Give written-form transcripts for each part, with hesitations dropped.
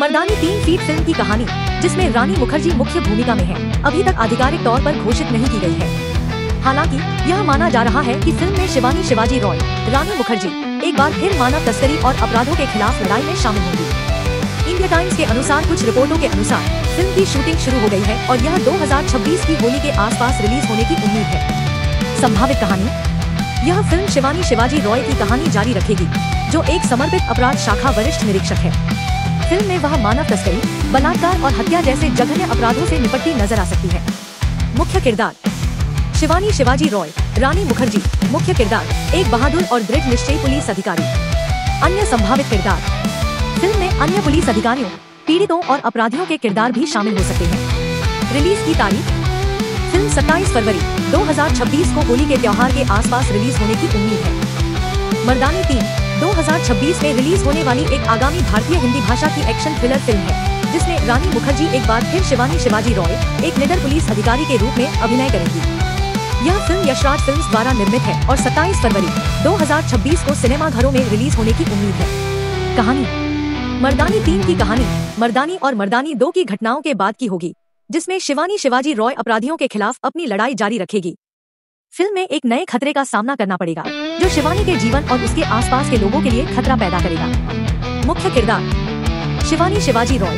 मर्दानी 3 feet film की कहानी, जिसमें रानी मुखर्जी मुख्य भूमिका में है, अभी तक आधिकारिक तौर पर घोषित नहीं की गई है। हालांकि यह माना जा रहा है कि फिल्म में शिवानी शिवाजी रॉय, रानी मुखर्जी एक बार फिर मानव तस्करी और अपराधों के खिलाफ लड़ाई में शामिल होंगी। इंडिया टाइम्स के अनुसार कुछ रिपोर्टों के अनुसार फिल्म की शूटिंग शुरू हो गई है और यह 2026 की होली के आसपास रिलीज होने की उम्मीद है। संभावित कहानी, यह फिल्म शिवानी शिवाजी रॉय की कहानी जारी रखेगी, जो एक समर्पित अपराध शाखा वरिष्ठ निरीक्षक है। फिल्म में वह मानव तस्करी, बलात्कार और हत्या जैसे जघन्य अपराधों से निपटती नजर आ सकती है। मुख्य किरदार, शिवानी शिवाजी रॉय, रानी मुखर्जी। मुख्य किरदार, एक बहादुर और दृढ़ निश्चयी पुलिस अधिकारी। अन्य संभावित किरदार, फिल्म में अन्य पुलिस अधिकारियों, पीड़ितों और अपराधियों के किरदार भी शामिल हो सकते हैं। रिलीज की तारीख, फिल्म 27 फरवरी 2026 को होली के त्योहार के आसपास रिलीज होने की उम्मीद है। मर्दानी 3 2026 में रिलीज होने वाली एक आगामी भारतीय हिंदी भाषा की एक्शन थ्रिलर फिल्म है, जिसमें रानी मुखर्जी एक बार फिर शिवानी शिवाजी रॉय, एक निडर पुलिस अधिकारी के रूप में अभिनय करेंगी। यह फिल्म यशराज फिल्म्स द्वारा निर्मित है और 27 फरवरी 2026 को सिनेमाघरों में रिलीज होने की उम्मीद है। कहानी, मर्दानी 3 की कहानी मर्दानी और मर्दानी 2 की घटनाओं के बाद की होगी, जिसमें शिवानी शिवाजी रॉय अपराधियों के खिलाफ अपनी लड़ाई जारी रखेगी। फिल्म में एक नए खतरे का सामना करना पड़ेगा, जो शिवानी के जीवन और उसके आसपास के लोगों के लिए खतरा पैदा करेगा। मुख्य किरदार, शिवानी शिवाजी रॉय,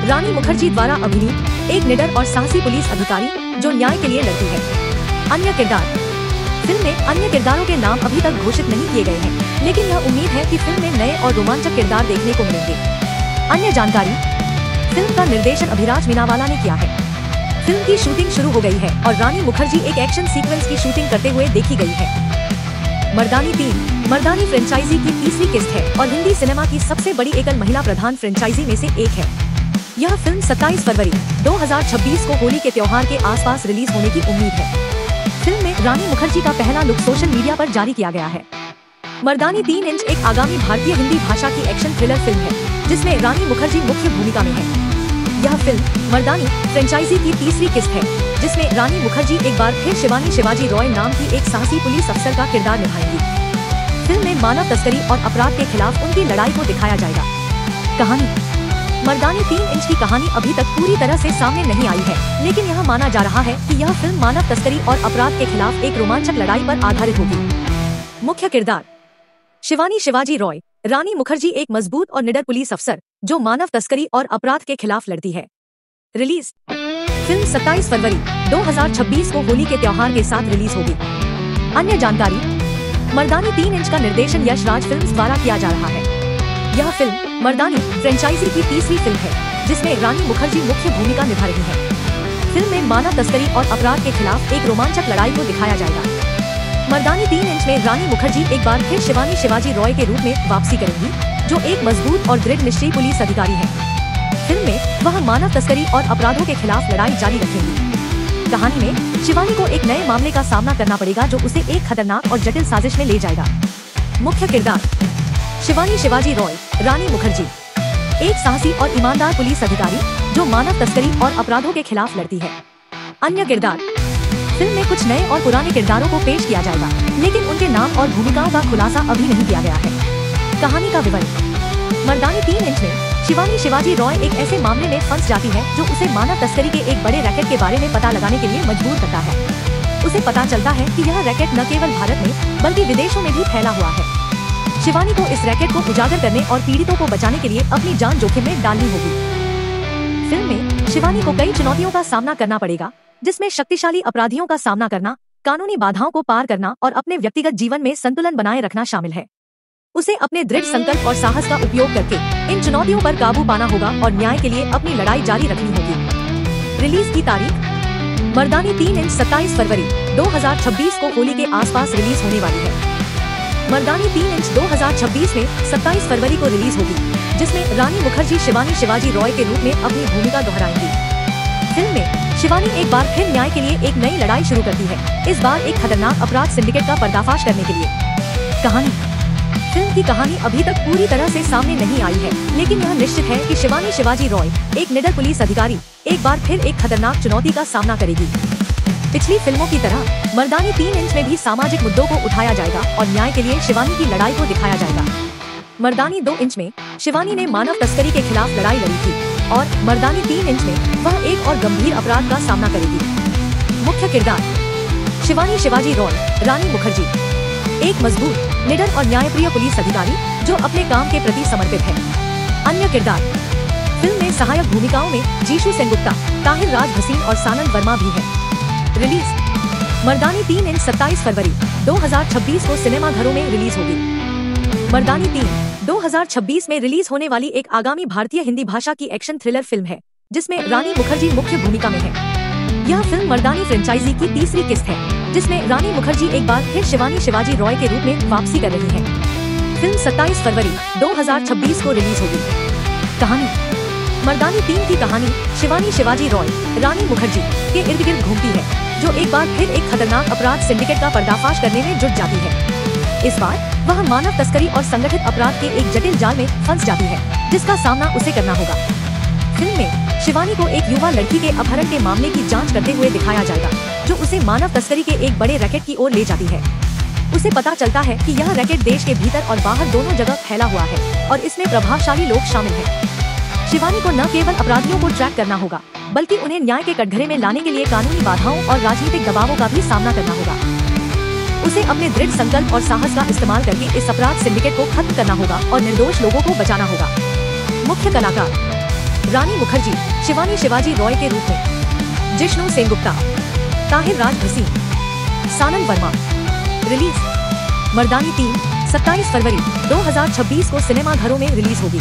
रानी मुखर्जी द्वारा अभिनीत एक निडर और साहसी पुलिस अधिकारी जो न्याय के लिए लड़ती है। अन्य किरदार, फिल्म में अन्य किरदारों के नाम अभी तक घोषित नहीं किए गए हैं, लेकिन यह उम्मीद है कि फिल्म में नए और रोमांचक किरदार देखने को मिलेंगे। अन्य जानकारी, फिल्म का निर्देशन अभिराज मीनावाला ने किया है। फिल्म की शूटिंग शुरू हो गई है और रानी मुखर्जी एक एक्शन सीक्वेंस की शूटिंग करते हुए देखी गई है। मर्दानी 3 मर्दानी फ्रेंचाइजी की तीसरी किस्त है और हिंदी सिनेमा की सबसे बड़ी एकल महिला प्रधान फ्रेंचाइजी में से एक है। यह फिल्म 27 फरवरी 2026 को होली के त्योहार के आसपास रिलीज होने की उम्मीद है। फिल्म में रानी मुखर्जी का पहला लुक सोशल मीडिया पर जारी किया गया है। मर्दानी 3 इंच एक आगामी भारतीय हिंदी भाषा की एक्शन थ्रिलर फिल्म है, जिसमें रानी मुखर्जी मुख्य भूमिका में है। यह फिल्म मर्दानी फ्रेंचाइजी की तीसरी किस्त है, जिसमें रानी मुखर्जी एक बार फिर शिवानी शिवाजी रॉय नाम की एक साहसी पुलिस अफसर का किरदार निभाएंगी। फिल्म में मानव तस्करी और अपराध के खिलाफ उनकी लड़ाई को दिखाया जाएगा। कहानी, मर्दानी 3 इंच की कहानी अभी तक पूरी तरह से सामने नहीं आई है, लेकिन यह माना जा रहा है कि यह फिल्म मानव तस्करी और अपराध के खिलाफ एक रोमांचक लड़ाई पर आधारित होगी। मुख्य किरदार, शिवानी शिवाजी रॉय, रानी मुखर्जी एक मजबूत और निडर पुलिस अफसर जो मानव तस्करी और अपराध के खिलाफ लड़ती है। रिलीज, फिल्म 27 फरवरी 2026 को होली के त्योहार के साथ रिलीज होगी। अन्य जानकारी, मर्दानी 3 इंच का निर्देशन यशराज फिल्म्स द्वारा किया जा रहा है। यह फिल्म मर्दानी फ्रेंचाइजी की तीसरी फिल्म है, जिसमें रानी मुखर्जी मुख्य भूमिका निभा रही है। फिल्म में मानव तस्करी और अपराध के खिलाफ एक रोमांचक लड़ाई को दिखाया जाएगा। मर्दानी 3 इंच में रानी मुखर्जी एक बार फिर शिवानी शिवाजी रॉय के रूप में वापसी करेंगी, जो एक मजबूत और दृढ़ निश्चयी पुलिस अधिकारी है। फिल्म में वह मानव तस्करी और अपराधों के खिलाफ लड़ाई जारी रखेंगी। कहानी में शिवानी को एक नए मामले का सामना करना पड़ेगा, जो उसे एक खतरनाक और जटिल साजिश में ले जाएगा। मुख्य किरदार, शिवानी शिवाजी रॉय, रानी मुखर्जी एक साहसी और ईमानदार पुलिस अधिकारी जो मानव तस्करी और अपराधों के खिलाफ लड़ती है। अन्य किरदार, फिल्म में कुछ नए और पुराने किरदारों को पेश किया जाएगा, लेकिन उनके नाम और भूमिकाओं का खुलासा अभी नहीं किया गया है। कहानी का विवरण, मर्दानी 3 इंच में शिवानी शिवाजी रॉय एक ऐसे मामले में फंस जाती है जो उसे मानव तस्करी के एक बड़े रैकेट के बारे में पता लगाने के लिए मजबूर करता है। उसे पता चलता है कि यह रैकेट न केवल भारत में बल्कि विदेशों में भी फैला हुआ है। शिवानी को इस रैकेट को उजागर करने और पीड़ितों को बचाने के लिए अपनी जान जोखिम में डालनी होगी। फिल्म में शिवानी को कई चुनौतियों का सामना करना पड़ेगा, जिसमें शक्तिशाली अपराधियों का सामना करना, कानूनी बाधाओं को पार करना और अपने व्यक्तिगत जीवन में संतुलन बनाए रखना शामिल है। उसे अपने दृढ़ संकल्प और साहस का उपयोग करके इन चुनौतियों पर काबू पाना होगा और न्याय के लिए अपनी लड़ाई जारी रखनी होगी। रिलीज की तारीख, मर्दानी 3 इंच 27 फरवरी 2026 को होली के आसपास रिलीज होने वाली है। मर्दानी 3 इंच 2026 में 27 फरवरी को रिलीज होगी, जिसमें रानी मुखर्जी शिवानी शिवाजी रॉय के रूप में अपनी भूमिका दोहराएंगी। फिल्म में शिवानी एक बार फिर न्याय के लिए एक नई लड़ाई शुरू करती है, इस बार एक खतरनाक अपराध सिंडिकेट का पर्दाफाश करने के लिए। कहानी, फिल्म की कहानी अभी तक पूरी तरह से सामने नहीं आई है, लेकिन यह निश्चित है कि शिवानी शिवाजी रॉय, एक निडर पुलिस अधिकारी, एक बार फिर एक खतरनाक चुनौती का सामना करेगी। पिछली फिल्मों की तरह मर्दानी 3 इंच में भी सामाजिक मुद्दों को उठाया जाएगा और न्याय के लिए शिवानी की लड़ाई को दिखाया जाएगा। मर्दानी 2 इंच में शिवानी ने मानव तस्करी के खिलाफ लड़ाई लड़ी थी और मर्दानी 3 इंच में वह एक और गंभीर अपराध का सामना करेगी। मुख्य किरदार शिवानी शिवाजी रॉय, रानी मुखर्जी, एक मजबूत, निडर और न्यायप्रिय पुलिस अधिकारी जो अपने काम के प्रति समर्पित है। अन्य किरदार फिल्म में सहायक भूमिकाओं में जीशु सेनगुप्ता, ताहिर राज भसीन और सानंद वर्मा भी है। रिलीज मर्दानी 3 इंच 27 फरवरी 2026 को सिनेमा घरों में रिलीज होगी। मर्दानी 3 2026 में रिलीज होने वाली एक आगामी भारतीय हिंदी भाषा की एक्शन थ्रिलर फिल्म है जिसमें रानी मुखर्जी मुख्य भूमिका में है। यह फिल्म मर्दानी फ्रेंचाइजी की तीसरी किस्त है जिसमें रानी मुखर्जी एक बार फिर शिवानी शिवाजी रॉय के रूप में वापसी कर रही है। फिल्म 27 फरवरी 2026 को रिलीज होगी। कहानी मर्दानी 3 की कहानी शिवानी शिवाजी रॉय, रानी मुखर्जी के इर्द गिर्द घूमती है जो एक बार फिर एक खतरनाक अपराध सिंडिकेट का पर्दाफाश करने में जुट जाती है। इस बार वह मानव तस्करी और संगठित अपराध के एक जटिल जाल में फंस जाती है जिसका सामना उसे करना होगा। फिल्म में शिवानी को एक युवा लड़की के अपहरण के मामले की जांच करते हुए दिखाया जाएगा जो उसे मानव तस्करी के एक बड़े रैकेट की ओर ले जाती है। उसे पता चलता है कि यह रैकेट देश के भीतर और बाहर दोनों जगह फैला हुआ है और इसमें प्रभावशाली लोग शामिल हैं। शिवानी को न केवल अपराधियों को ट्रैक करना होगा बल्कि उन्हें न्याय के कटघरे में लाने के लिए कानूनी बाधाओं और राजनीतिक दबावों का भी सामना करना होगा। उसे अपने दृढ़ संकल्प और साहस का इस्तेमाल करके इस अपराध सिंडिकेट को खत्म करना होगा और निर्दोष लोगों को बचाना होगा। मुख्य कलाकार रानी मुखर्जी शिवानी शिवाजी रॉय के रूप में, जिष्णु सेनगुप्ता, ताहिर राज भसीन, सानंद वर्मा। रिलीज मर्दानी 3 27 फरवरी 2026 को सिनेमा घरों में रिलीज होगी।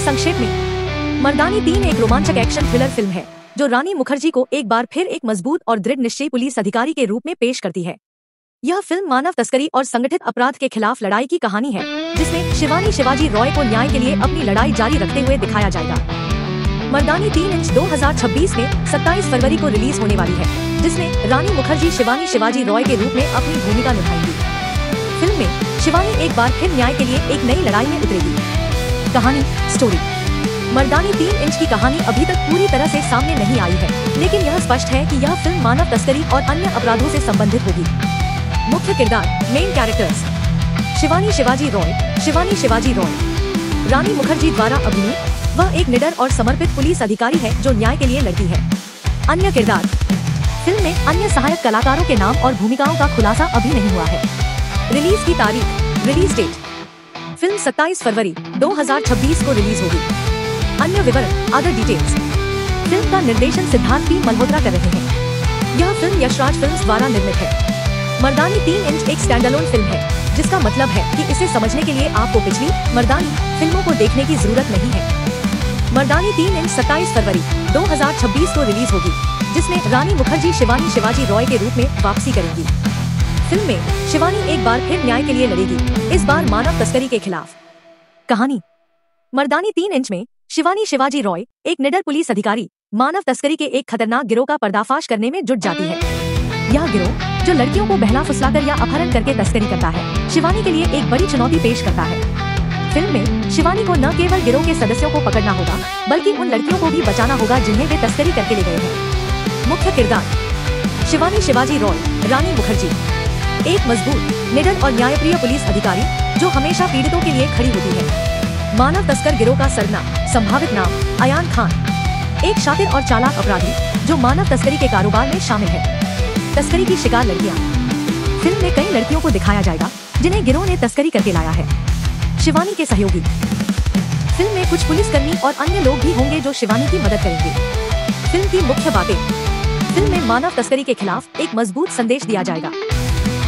संक्षेप में मर्दानी 3 एक रोमांचक एक्शन थ्रिलर फिल्म है जो रानी मुखर्जी को एक बार फिर एक मजबूत और दृढ़ निश्चयी पुलिस अधिकारी के रूप में पेश करती है। यह फिल्म मानव तस्करी और संगठित अपराध के खिलाफ लड़ाई की कहानी है जिसमें शिवानी शिवाजी रॉय को न्याय के लिए अपनी लड़ाई जारी रखते हुए दिखाया जाएगा। मर्दानी 3 इंच 2026 में 27 फरवरी को रिलीज होने वाली है जिसमें रानी मुखर्जी शिवानी शिवाजी रॉय के रूप में अपनी भूमिका निभाएंगी। फिल्म में शिवानी एक बार फिर न्याय के लिए एक नई लड़ाई में उतरेगी। कहानी स्टोरी मर्दानी 3 इंच की कहानी अभी तक पूरी तरह से सामने नहीं आई है लेकिन यह स्पष्ट है कि यह फिल्म मानव तस्करी और अन्य अपराधों से संबंधित होगी। मुख्य किरदार मेन कैरेक्टर्स शिवानी शिवाजी रॉय, शिवानी शिवाजी रॉय, रानी मुखर्जी द्वारा अभिनीत, वह एक निडर और समर्पित पुलिस अधिकारी है जो न्याय के लिए लड़ती है। अन्य किरदार फिल्म में अन्य सहायक कलाकारों के नाम और भूमिकाओं का खुलासा अभी नहीं हुआ है। रिलीज की तारीख रिलीज डेट फिल्म 27 फरवरी 2026 को रिलीज होगी। अन्य विवरण अदर डिटेल्स फिल्म का निर्देशन सिद्धार्थ पी मल्होत्रा कर रहे हैं। यह फिल्म यशराज फिल्म्स द्वारा निर्मित है। मर्दानी 3 इंच एक स्टैंडअलोन फिल्म है जिसका मतलब है कि इसे समझने के लिए आपको पिछली मर्दानी फिल्मों को देखने की जरूरत नहीं है। मर्दानी 3 इंच 27 फरवरी 2026 को रिलीज होगी जिसमें रानी मुखर्जी शिवानी शिवाजी रॉय के रूप में वापसी करेंगी। फिल्म में शिवानी एक बार फिर न्याय के लिए लड़ेगी, इस बार मानव तस्करी के खिलाफ। कहानी मर्दानी 3 इंच में शिवानी शिवाजी रॉय एक निडर पुलिस अधिकारी मानव तस्करी के एक खतरनाक गिरोह का पर्दाफाश करने में जुट जाती है। यह गिरोह जो लड़कियों को बहला फुसलाकर या अपहरण करके तस्करी करता है शिवानी के लिए एक बड़ी चुनौती पेश करता है। फिल्म में शिवानी को न केवल गिरोह के सदस्यों को पकड़ना होगा बल्कि उन लड़कियों को भी बचाना होगा जिन्हें वे तस्करी करके ले गए हैं। मुख्य किरदार शिवानी शिवाजी रॉय, रानी मुखर्जी, एक मजबूत, निडर और न्यायप्रिय पुलिस अधिकारी जो हमेशा पीड़ितों के लिए खड़ी होती है। मानव तस्कर गिरोह का सरगना संभावित नाम अयान खान, एक शातिर और चालाक अपराधी जो मानव तस्करी के कारोबार में शामिल है। तस्करी की शिकार लड़कियां फिल्म में कई लड़कियों को दिखाया जाएगा जिन्हें गिरोह ने तस्करी करके लाया है। शिवानी के सहयोगी फिल्म में कुछ पुलिसकर्मी और अन्य लोग भी होंगे जो शिवानी की मदद करेंगे। फिल्म की मुख्य बातें फिल्म में मानव तस्करी के खिलाफ एक मजबूत संदेश दिया जाएगा।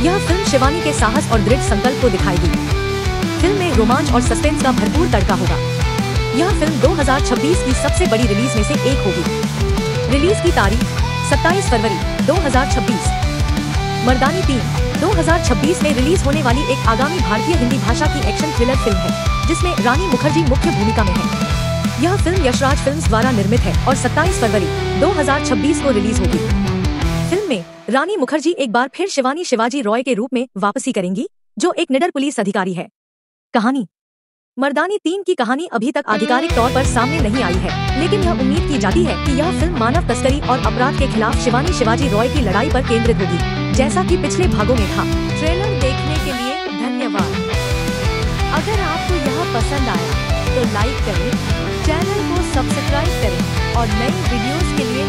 यह फिल्म शिवानी के साहस और दृढ़ संकल्प को दिखाएगी। फिल्म में रोमांच और सस्पेंस का भरपूर तड़का होगा। यह फिल्म 2026 की सबसे बड़ी रिलीज में से एक होगी। रिलीज की तारीख 27 फरवरी 2026। मर्दानी 3 2026 में रिलीज होने वाली एक आगामी भारतीय हिंदी भाषा की एक्शन थ्रिलर फिल्म है जिसमें रानी मुखर्जी मुख्य भूमिका में है। यह फिल्म यशराज फिल्म्स द्वारा निर्मित है और 27 फरवरी 2026 को रिलीज होगी। फिल्म में रानी मुखर्जी एक बार फिर शिवानी शिवाजी रॉय के रूप में वापसी करेंगी जो एक निडर पुलिस अधिकारी है। कहानी मर्दानी 3 की कहानी अभी तक आधिकारिक तौर पर सामने नहीं आई है लेकिन यह उम्मीद की जाती है कि यह फिल्म मानव तस्करी और अपराध के खिलाफ शिवानी शिवाजी रॉय की लड़ाई पर केंद्रित होगी जैसा कि पिछले भागों में था। ट्रेलर देखने के लिए धन्यवाद। अगर आपको यह पसंद आया तो लाइक करें, चैनल को सब्सक्राइब करें और नई वीडियोस के लिए